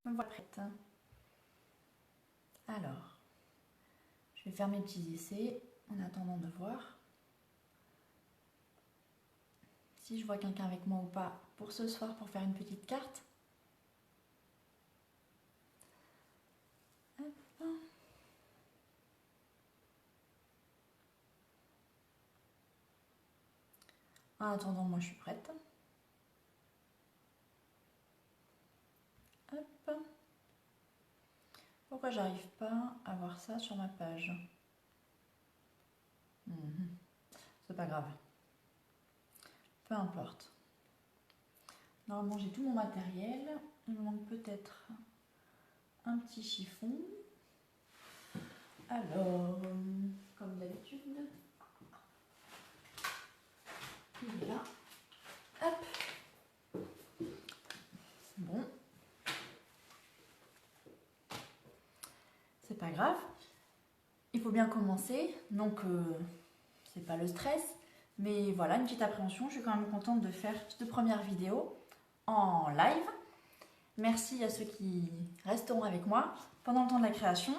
Me voilà prête. Alors, je vais faire mes petits essais en attendant de voir si je vois quelqu'un avec moi ou pas pour ce soir pour faire une petite carte. Hop. En attendant, moi je suis prête. Hop. Pourquoi j'arrive pas à voir ça sur ma page? C'est pas grave. Peu importe. Normalement, j'ai tout mon matériel. Il me manque peut-être un petit chiffon. Alors, comme d'habitude, il est là. Hop. Bon. C'est pas grave. Il faut bien commencer. Donc, c'est pas le stress. Mais voilà, une petite appréhension. Je suis quand même contente de faire cette première vidéo en live. Merci à ceux qui resteront avec moi pendant le temps de la création.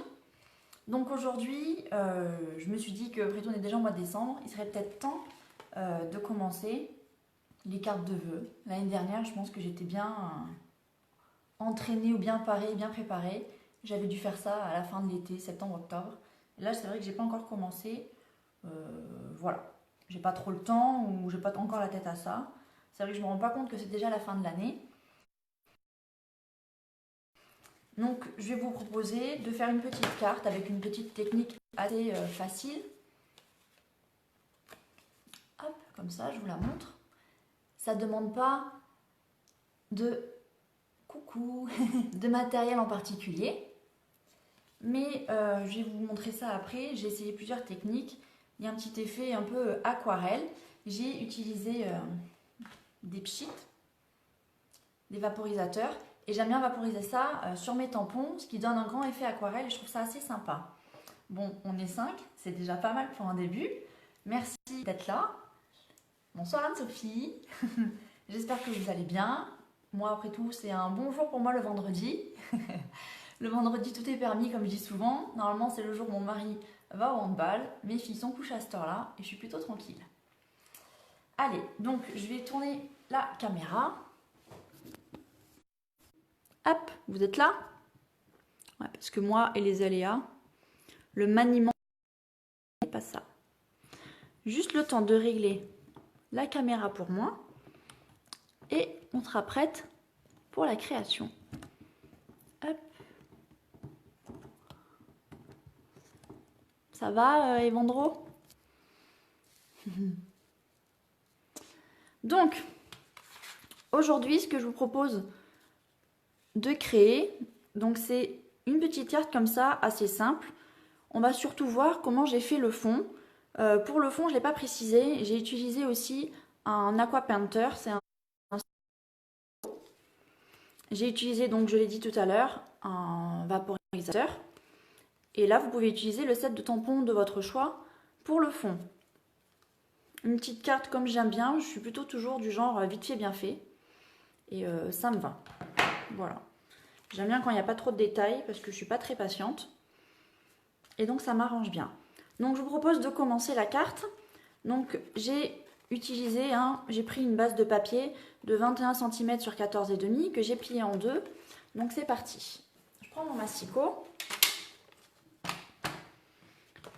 Donc aujourd'hui, je me suis dit que après tout on est déjà au mois de décembre, il serait peut-être temps de commencer les cartes de vœux. L'année dernière, je pense que j'étais bien entraînée ou bien parée, bien préparée. J'avais dû faire ça à la fin de l'été, septembre-octobre. Là, c'est vrai que j'ai pas encore commencé. Voilà, j'ai pas trop le temps ou j'ai pas encore la tête à ça. C'est vrai que je me rends pas compte que c'est déjà la fin de l'année. Donc, je vais vous proposer de faire une petite carte avec une petite technique assez facile. Hop, comme ça, je vous la montre. Ça ne demande pas de coucou, de matériel en particulier. Mais je vais vous montrer ça après. J'ai essayé plusieurs techniques. Il y a un petit effet un peu aquarelle. J'ai utilisé des pchits, des vaporisateurs. Et j'aime bien vaporiser ça sur mes tampons, ce qui donne un grand effet aquarelle et je trouve ça assez sympa. Bon, on est 5, c'est déjà pas mal pour un début. Merci d'être là. Bonsoir Anne-Sophie. J'espère que vous allez bien. Moi, après tout, c'est un bon jour pour moi le vendredi. Le vendredi, tout est permis, comme je dis souvent. Normalement, c'est le jour où mon mari va au handball. Mes filles sont couchées à cette heure-là et je suis plutôt tranquille. Allez, donc je vais tourner la caméra. Hop, vous êtes là? Ouais, parce que moi et les aléas, le maniement n'est pas ça. Juste le temps de régler la caméra pour moi et on sera prête pour la création. Hop. Ça va, Evandro? Donc, aujourd'hui, ce que je vous propose de créer, donc c'est une petite carte comme ça, assez simple. On va surtout voir comment j'ai fait le fond. Pour le fond, je ne l'ai pas précisé. J'ai utilisé aussi un aqua painter. C'est J'ai utilisé, donc je l'ai dit tout à l'heure, un vaporisateur. Et là, vous pouvez utiliser le set de tampons de votre choix pour le fond. Une petite carte comme j'aime bien. Je suis plutôt toujours du genre vite fait, bien fait. Et ça me va. Voilà. J'aime bien quand il n'y a pas trop de détails parce que je ne suis pas très patiente. Et donc ça m'arrange bien. Donc je vous propose de commencer la carte. Donc j'ai utilisé, j'ai pris une base de papier de 21 cm sur 14,5 que j'ai plié en deux. Donc c'est parti. Je prends mon masticot.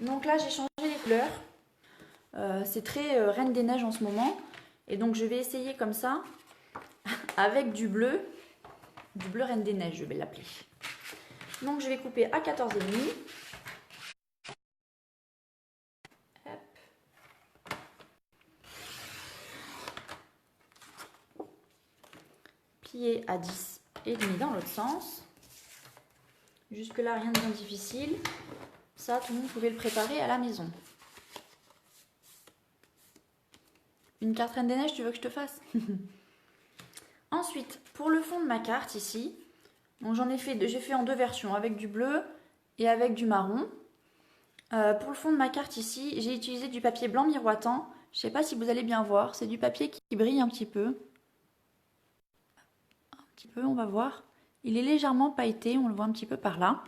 Donc là j'ai changé les couleurs. C'est très Reine des Neiges en ce moment. Et donc je vais essayer comme ça avec du bleu Reine des Neiges je vais l'appeler. Donc je vais couper à 14,5. Plier à 10,5 dans l'autre sens. Jusque là rien de bien difficile. Ça tout le monde pouvait le préparer à la maison. Une carte Reine des Neiges, tu veux que je te fasse? Ensuite, pour le fond de ma carte ici, donc j'ai fait en deux versions, avec du bleu et avec du marron. Pour le fond de ma carte ici, j'ai utilisé du papier blanc miroitant. Je ne sais pas si vous allez bien voir, c'est du papier qui brille un petit peu. Un petit peu, on va voir. Il est légèrement pailleté, on le voit un petit peu par là.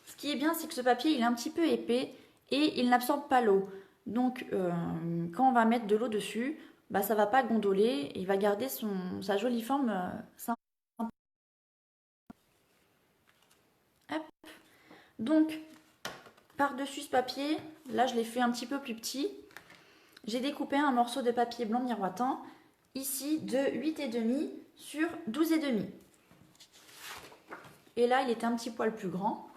Ce qui est bien, c'est que ce papier, il est un petit peu épais et il n'absorbe pas l'eau. Donc, quand on va mettre de l'eau dessus, bah, ça ne va pas gondoler et il va garder sa jolie forme sympa. Hop. Donc, par-dessus ce papier, là, je l'ai fait un petit peu plus petit. J'ai découpé un morceau de papier blanc miroitant, ici de 8,5 sur 12,5. Et là, il était un petit poil plus grand.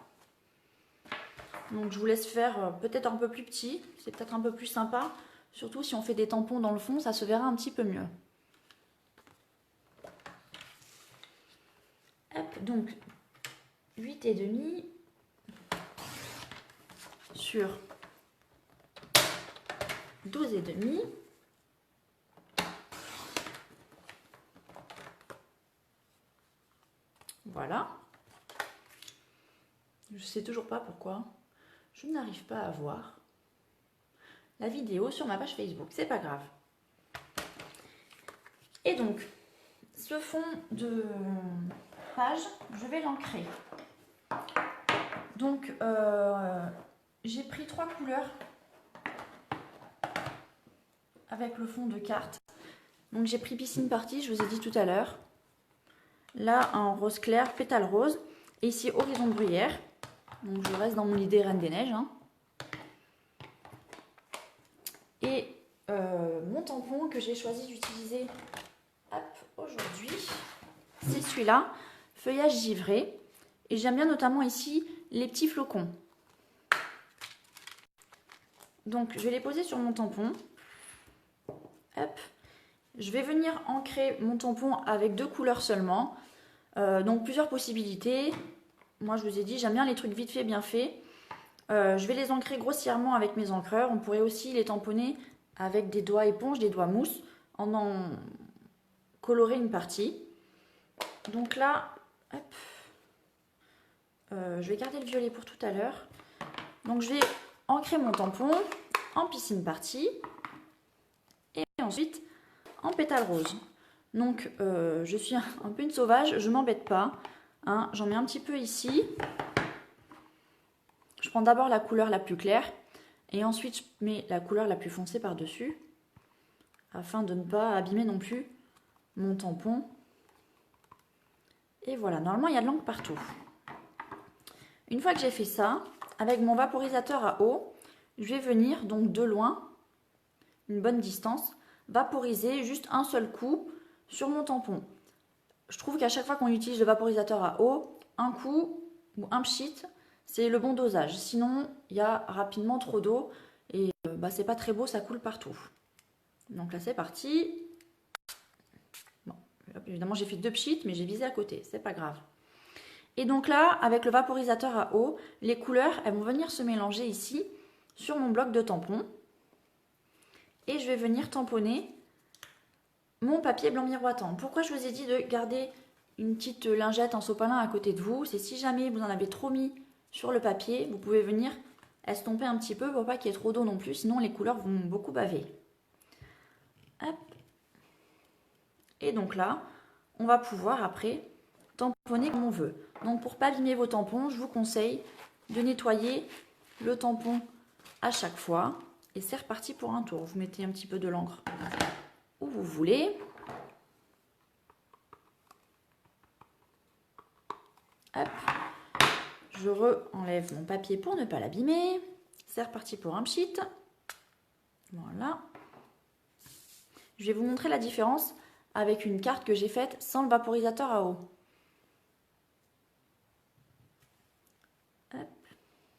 Donc je vous laisse faire peut-être un peu plus petit, c'est peut-être un peu plus sympa. Surtout si on fait des tampons dans le fond, ça se verra un petit peu mieux. Hop, donc 8,5 sur 12,5. Voilà. Je ne sais toujours pas pourquoi je n'arrive pas à voir la vidéo sur ma page Facebook. C'est pas grave. Et donc, ce fond de page, je vais l'ancrer. Donc, j'ai pris 3 couleurs avec le fond de carte. Donc, j'ai pris Piscine Party, je vous ai dit tout à l'heure. Là, en rose clair, pétale rose. Et ici, Horizon de Bruyère. Donc, je reste dans mon idée Reine des Neiges. Hein. Et mon tampon que j'ai choisi d'utiliser aujourd'hui, c'est celui-là, feuillage givré. Et j'aime bien notamment ici les petits flocons. Donc, je vais les poser sur mon tampon. Hop. Je vais venir ancrer mon tampon avec 2 couleurs seulement. Donc, plusieurs possibilités. Moi, je vous ai dit, j'aime bien les trucs vite fait, bien fait. Je vais les ancrer grossièrement avec mes encreurs. On pourrait aussi les tamponner avec des doigts éponge, des doigts mousse, en colorer une partie. Donc là, hop, je vais garder le violet pour tout à l'heure. Donc je vais ancrer mon tampon en Piscine Party et ensuite en pétale rose. Donc je suis un peu une sauvage, je m'embête pas. Hein, j'en mets un petit peu ici. Je prends d'abord la couleur la plus claire et ensuite je mets la couleur la plus foncée par-dessus afin de ne pas abîmer non plus mon tampon. Et voilà, normalement il y a de l'encre partout. Une fois que j'ai fait ça, avec mon vaporisateur à eau, je vais venir donc de loin, une bonne distance, vaporiser juste un seul coup sur mon tampon. Je trouve qu'à chaque fois qu'on utilise le vaporisateur à eau, un coup ou un pchit, c'est le bon dosage. Sinon, il y a rapidement trop d'eau et c'est pas très beau, ça coule partout. Donc là, c'est parti. Bon, évidemment, j'ai fait 2 pchits, mais j'ai visé à côté, c'est pas grave. Et donc là, avec le vaporisateur à eau, les couleurs, elles vont venir se mélanger ici, sur mon bloc de tampon. Et je vais venir tamponner mon papier blanc miroitant. Pourquoi je vous ai dit de garder une petite lingette en sopalin à côté de vous? C'est si jamais vous en avez trop mis sur le papier, vous pouvez venir estomper un petit peu pour pas qu'il y ait trop d'eau non plus, sinon les couleurs vont beaucoup baver. Hop. Et donc là, on va pouvoir après tamponner comme on veut. Donc pour pas abîmer vos tampons, je vous conseille de nettoyer le tampon à chaque fois. Et c'est reparti pour un tour. Vous mettez un petit peu de l'encre où vous voulez. Hop. Je enlève mon papier pour ne pas l'abîmer. C'est reparti pour un pchit. Voilà. Je vais vous montrer la différence avec une carte que j'ai faite sans le vaporisateur à eau. Hop.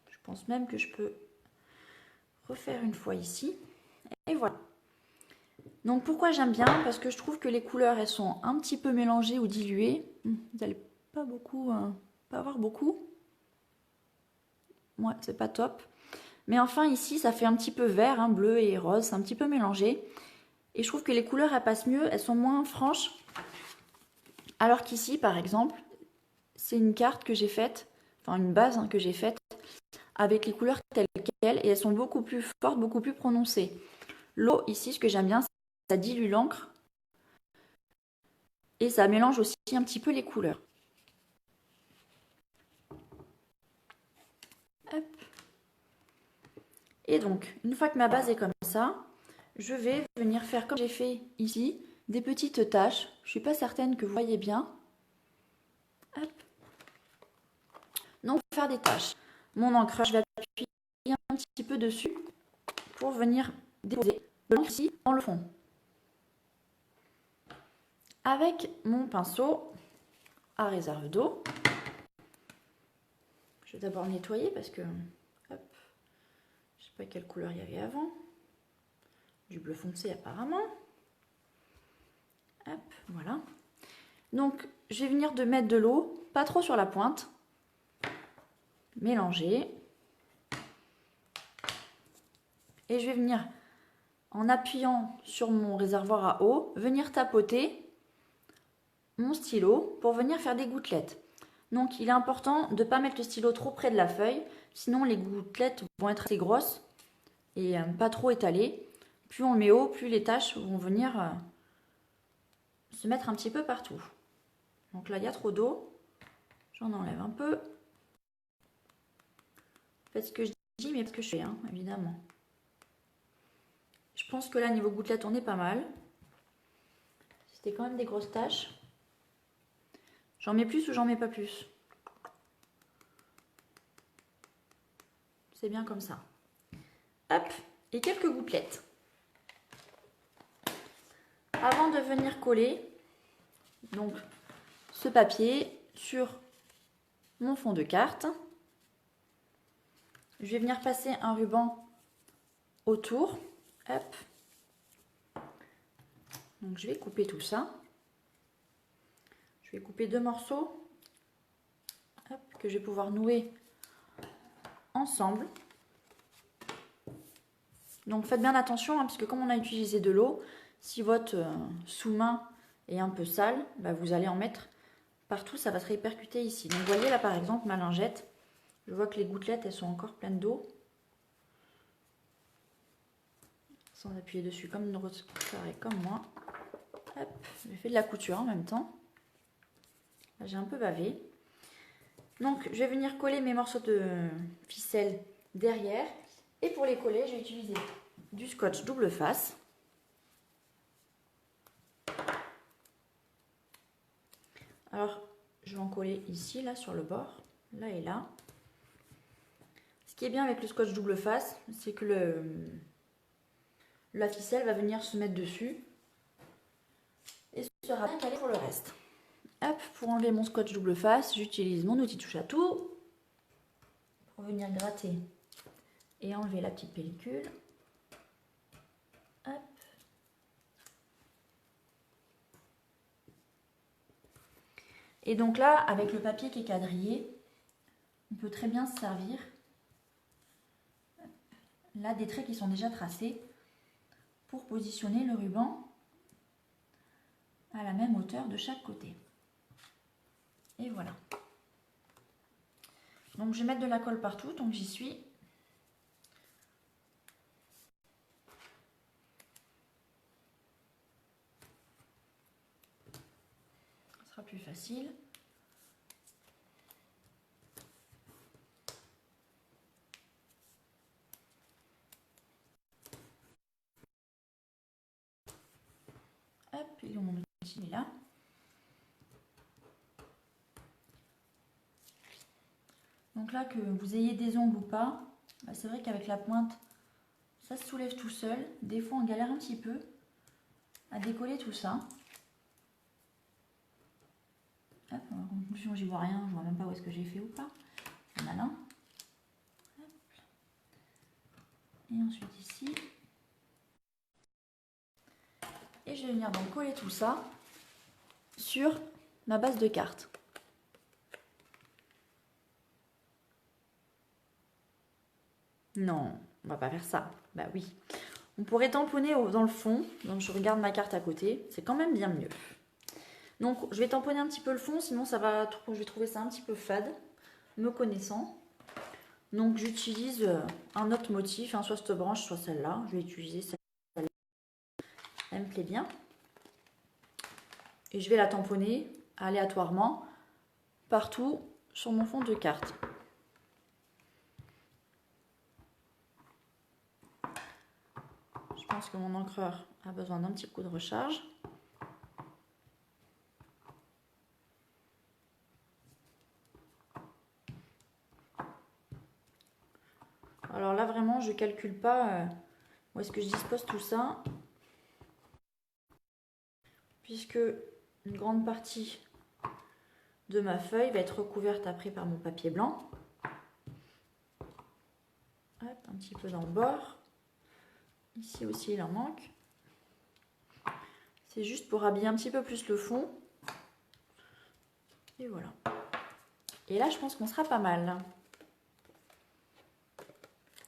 Je pense même que je peux refaire une fois ici. Et voilà. Donc pourquoi j'aime bien? Parce que je trouve que les couleurs, elles sont un petit peu mélangées ou diluées. Vous n'allez pas avoir beaucoup. Ouais, c'est pas top. Mais enfin ici, ça fait un petit peu vert, hein, bleu et rose, c'est un petit peu mélangé. Et je trouve que les couleurs, elles passent mieux, elles sont moins franches. Alors qu'ici, par exemple, c'est une carte que j'ai faite, enfin une base que j'ai faite, avec les couleurs telles quelles, et elles sont beaucoup plus fortes, beaucoup plus prononcées. L'eau, ici, ce que j'aime bien, ça dilue l'encre, et ça mélange aussi un petit peu les couleurs. Et donc, une fois que ma base est comme ça, je vais venir faire comme j'ai fait ici, des petites taches. Je ne suis pas certaine que vous voyez bien. Hop. Donc, faire des taches. Mon encre, je vais appuyer un petit peu dessus pour venir déposer l'encre ici dans le fond. Avec mon pinceau à réserve d'eau, je vais d'abord nettoyer parce que, hop, je ne sais pas quelle couleur il y avait avant. Du bleu foncé apparemment. Hop, voilà. Donc, je vais venir de mettre de l'eau, pas trop sur la pointe. Mélanger. Et je vais venir, en appuyant sur mon réservoir à eau, venir tapoter mon stylo pour venir faire des gouttelettes. Donc, il est important de ne pas mettre le stylo trop près de la feuille, sinon les gouttelettes vont être assez grosses et pas trop étalées. Plus on le met haut, plus les taches vont venir se mettre un petit peu partout. Donc là, il y a trop d'eau. J'en enlève un peu. Faites ce que je dis, mais ce que je fais, hein, évidemment. Je pense que là, niveau gouttelette, on est pas mal. C'était quand même des grosses taches. J'en mets plus ou j'en mets pas plus? C'est bien comme ça. Hop, et quelques gouttelettes. Avant de venir coller donc ce papier sur mon fond de carte, je vais venir passer un ruban autour. Hop. Donc je vais couper tout ça. Je vais couper 2 morceaux, hop, que je vais pouvoir nouer ensemble. Donc faites bien attention, hein, parce que comme on a utilisé de l'eau, si votre sous-main est un peu sale, bah, vous allez en mettre partout, ça va se répercuter ici. Donc vous voyez là par exemple ma lingette, je vois que les gouttelettes elles sont encore pleines d'eau. Sans appuyer dessus comme une rose carrée comme moi. Hop, j'ai fait de la couture en même temps. Là j'ai un peu bavé. Donc je vais venir coller mes morceaux de ficelle derrière. Et pour les coller, je vais utiliser du scotch double face. Alors, je vais en coller ici, là, sur le bord, là et là. Ce qui est bien avec le scotch double face, c'est que la ficelle va venir se mettre dessus et sera bien calée pour le reste. Hop, pour enlever mon scotch double face, j'utilise mon outil touche à tout pour venir gratter et enlever la petite pellicule. Hop. Et donc là, avec le papier qui est quadrillé, on peut très bien se servir là des traits qui sont déjà tracés pour positionner le ruban à la même hauteur de chaque côté. Et voilà. Donc je vais mettre de la colle partout, donc j'y suis. Ce sera plus facile. Hop, et mon outil est là. Donc là, que vous ayez des ongles ou pas, bah c'est vrai qu'avec la pointe, ça se soulève tout seul. Des fois, on galère un petit peu à décoller tout ça. Hop, en conclusion, j'y vois rien, je vois même pas où est-ce que j'ai fait ou pas. C'est malin. Hop. Et ensuite ici. Et je vais venir donc coller tout ça sur ma base de carte. Non, on va pas faire ça. Bah oui. On pourrait tamponner dans le fond. Donc je regarde ma carte à côté. C'est quand même bien mieux. Donc je vais tamponner un petit peu le fond, sinon ça va, je vais trouver ça un petit peu fade, me connaissant. Donc j'utilise un autre motif, hein, soit cette branche, soit celle-là. Je vais utiliser celle-là. Elle me plaît bien. Et je vais la tamponner aléatoirement partout sur mon fond de carte. pense que mon encreur a besoin d'un petit coup de recharge. Alors là, vraiment, je ne calcule pas où est-ce que je dispose tout ça. Puisque une grande partie de ma feuille va être recouverte après par mon papier blanc. Hop, un petit peu dans le bord. Ici aussi, il en manque. C'est juste pour habiller un petit peu plus le fond. Et voilà. Et là, je pense qu'on sera pas mal.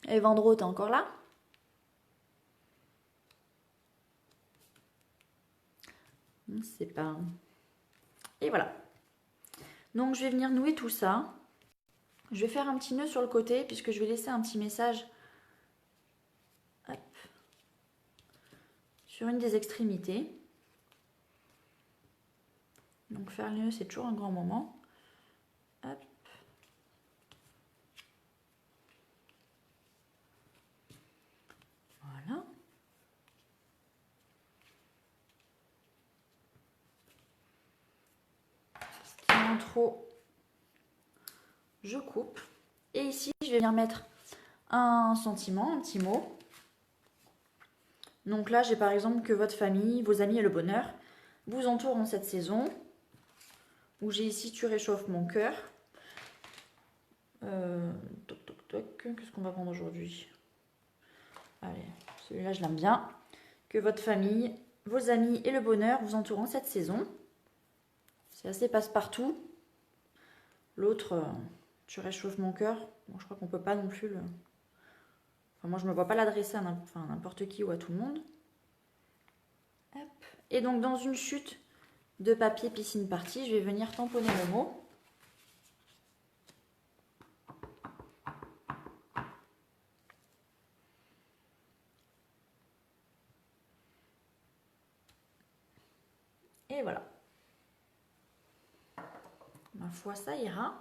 Et Vendro, t'es encore là? On ne sait pas. Et voilà. Donc, je vais venir nouer tout ça. Je vais faire un petit nœud sur le côté puisque je vais laisser un petit message hop, sur une des extrémités. Donc, faire le nœud, c'est toujours un grand moment. Hop. Voilà. En trop, je coupe. Et ici, je vais venir mettre un sentiment, un petit mot. Donc là, j'ai par exemple que votre famille, vos amis et le bonheur vous entourent en cette saison. Où j'ai ici tu réchauffes mon cœur. Toc, toc, toc. Qu'est-ce qu'on va prendre aujourd'hui? Allez, celui-là, je l'aime bien. Que votre famille, vos amis et le bonheur vous entourent en cette saison. C'est assez passe-partout. L'autre, tu réchauffes mon cœur. Bon, je crois qu'on peut pas non plus le... Enfin, moi, je me vois pas l'adresser à n'importe qui ou à tout le monde. Hop. Et donc, dans une chute de papier piscine partie, je vais venir tamponner le mot. Et voilà. Ma foi, ça ira.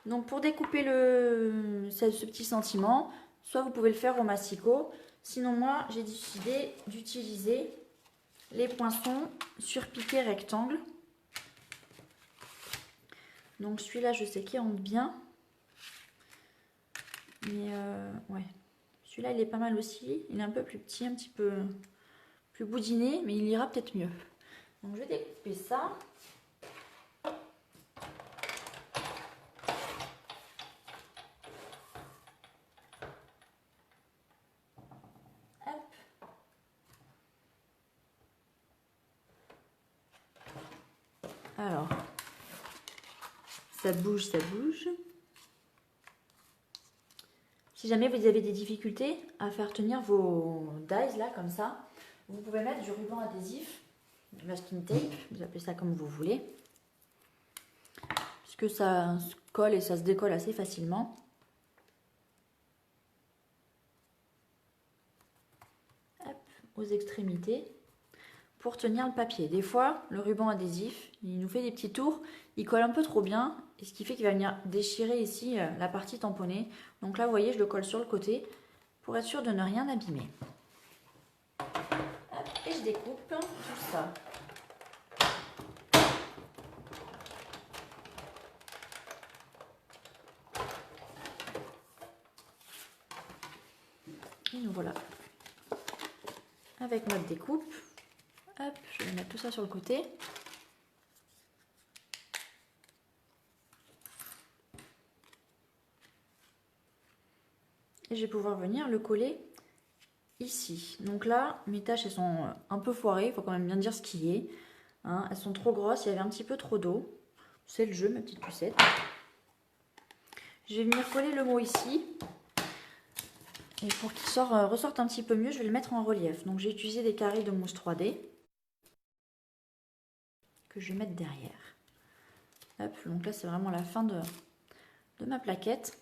Donc pour découper ce petit sentiment, soit vous pouvez le faire au massicot, sinon moi j'ai décidé d'utiliser les poinçons surpiqués rectangles. Donc celui-là je sais qu'il rentre bien, mais ouais, celui-là il est pas mal aussi, il est un peu plus petit, un petit peu plus boudiné, mais il ira peut-être mieux. Donc je vais découper ça. Alors, ça bouge, ça bouge. Si jamais vous avez des difficultés à faire tenir vos dies là, comme ça, vous pouvez mettre du ruban adhésif, du masking tape, vous appelez ça comme vous voulez, puisque ça se colle et ça se décolle assez facilement. Hop, aux extrémités. Pour tenir le papier. Des fois, le ruban adhésif, il nous fait des petits tours, il colle un peu trop bien, et ce qui fait qu'il va venir déchirer ici la partie tamponnée. Donc là, vous voyez, je le colle sur le côté pour être sûr de ne rien abîmer. Hop, et je découpe tout ça. Et nous voilà avec notre découpe. Hop, je vais mettre tout ça sur le côté. Et je vais pouvoir venir le coller ici. Donc là, mes tâches, elles sont un peu foirées, il faut quand même bien dire ce qui est. Hein, elles sont trop grosses, il y avait un petit peu trop d'eau. C'est le jeu, ma petite pucette. Je vais venir coller le mot ici. Et pour qu'il ressorte un petit peu mieux, je vais le mettre en relief. Donc j'ai utilisé des carrés de mousse 3D. Que je vais mettre derrière. Hop, donc là c'est vraiment la fin de ma plaquette.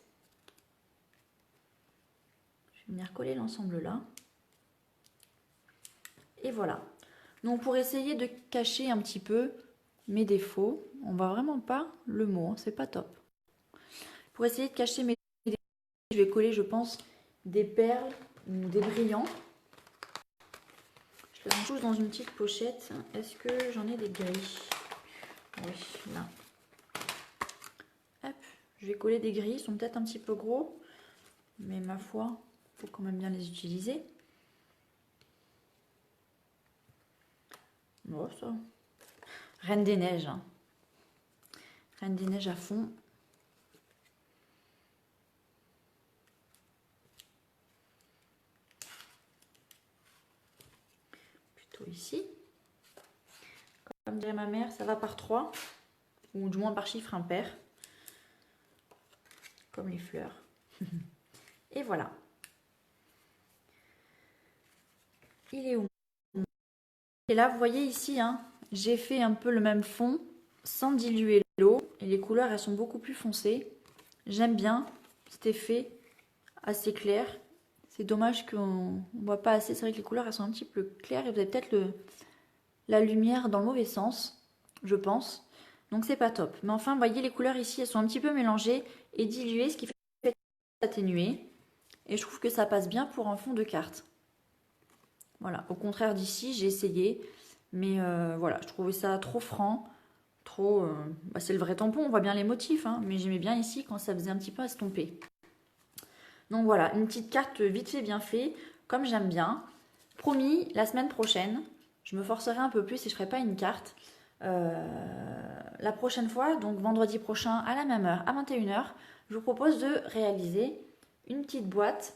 Je vais venir coller l'ensemble là. Et voilà. Donc pour essayer de cacher un petit peu mes défauts, on voit vraiment pas le mot, c'est pas top. Pour essayer de cacher mes défauts, je vais coller, je pense, des perles ou des brillants. Je les range tous dans une petite pochette. Est-ce que j'en ai des gris? Oui, là. Hop, je vais coller des gris. Ils sont peut-être un petit peu gros. Mais ma foi, il faut quand même bien les utiliser. Bon, ça. Reine des neiges. Hein. Reine des neiges à fond. Plutôt ici. Comme dirait ma mère, ça va par 3. Ou du moins par chiffre impair. Comme les fleurs. Et voilà. Il est où? Et là, vous voyez ici, hein, j'ai fait un peu le même fond sans diluer l'eau. Et les couleurs, elles sont beaucoup plus foncées. J'aime bien cet effet assez clair. C'est dommage qu'on ne voit pas assez. C'est vrai que les couleurs, elles sont un petit peu claires. Et vous avez peut-être la lumière dans le mauvais sens, je pense. Donc, c'est pas top. Mais enfin, vous voyez, les couleurs ici, elles sont un petit peu mélangées et diluées, ce qui fait atténuer. Et je trouve que ça passe bien pour un fond de carte. Voilà, au contraire d'ici, j'ai essayé, mais voilà, je trouvais ça trop franc, trop... c'est le vrai tampon, on voit bien les motifs, hein, mais j'aimais bien ici quand ça faisait un petit peu estomper. Donc voilà, une petite carte vite fait, bien fait, comme j'aime bien. Promis, la semaine prochaine, je me forcerai un peu plus et je ne ferai pas une carte. La prochaine fois, donc vendredi prochain, à la même heure, à 21h, je vous propose de réaliser une petite boîte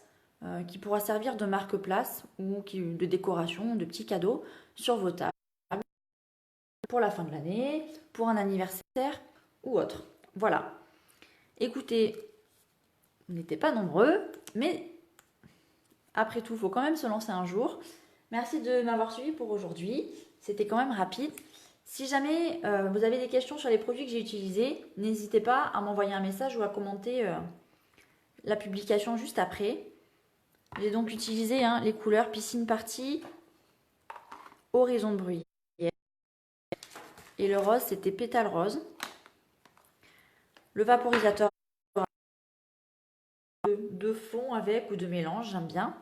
qui pourra servir de marque-place ou de décoration, de petits cadeaux sur vos tables pour la fin de l'année, pour un anniversaire ou autre. Voilà. Écoutez, on n'était pas nombreux, mais après tout, il faut quand même se lancer un jour. Merci de m'avoir suivi pour aujourd'hui. C'était quand même rapide. Si jamais vous avez des questions sur les produits que j'ai utilisés, n'hésitez pas à m'envoyer un message ou à commenter la publication juste après. J'ai donc utilisé les couleurs Piscine Party, Horizon de Bruyère. Et le rose, c'était Pétale Rose. Le vaporisateur de fond avec ou de mélange, j'aime bien.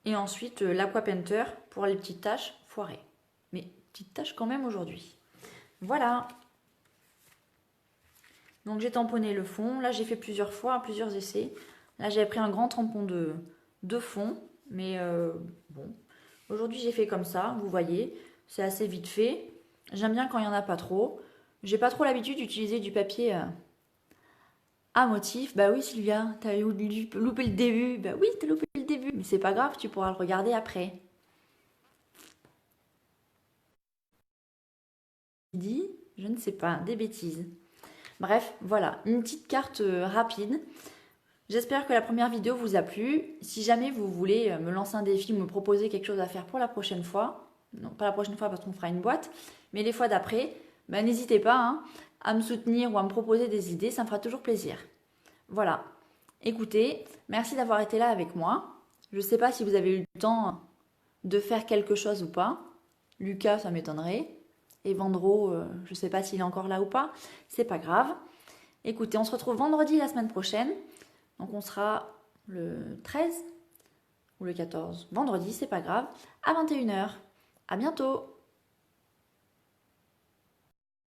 Et ensuite, l'Aqua Painter pour les petites taches foirées. Mais petites taches quand même aujourd'hui. Voilà. Donc j'ai tamponné le fond. Là, j'ai fait plusieurs fois, plusieurs essais. Là, j'avais pris un grand tampon de fond. Mais bon, aujourd'hui, j'ai fait comme ça. Vous voyez, c'est assez vite fait. J'aime bien quand il n'y en a pas trop. J'ai pas trop l'habitude d'utiliser du papier à motif. Bah oui, Sylvia, t'as loupé le début. Bah oui, t'as loupé le début. Mais c'est pas grave, tu pourras le regarder après. Dit, je ne sais pas, des bêtises. Bref, voilà, une petite carte rapide. J'espère que la première vidéo vous a plu. Si jamais vous voulez me lancer un défi, me proposer quelque chose à faire pour la prochaine fois, non pas la prochaine fois parce qu'on fera une boîte, mais les fois d'après, bah, n'hésitez pas à me soutenir ou à me proposer des idées, ça me fera toujours plaisir. Voilà, écoutez, merci d'avoir été là avec moi. Je ne sais pas si vous avez eu le temps de faire quelque chose ou pas. Lucas, ça m'étonnerait. Et Vendro, je ne sais pas s'il est encore là ou pas. C'est pas grave. Écoutez, on se retrouve vendredi la semaine prochaine. Donc on sera le 13 ou le 14. Vendredi, c'est pas grave. À 21h. À bientôt.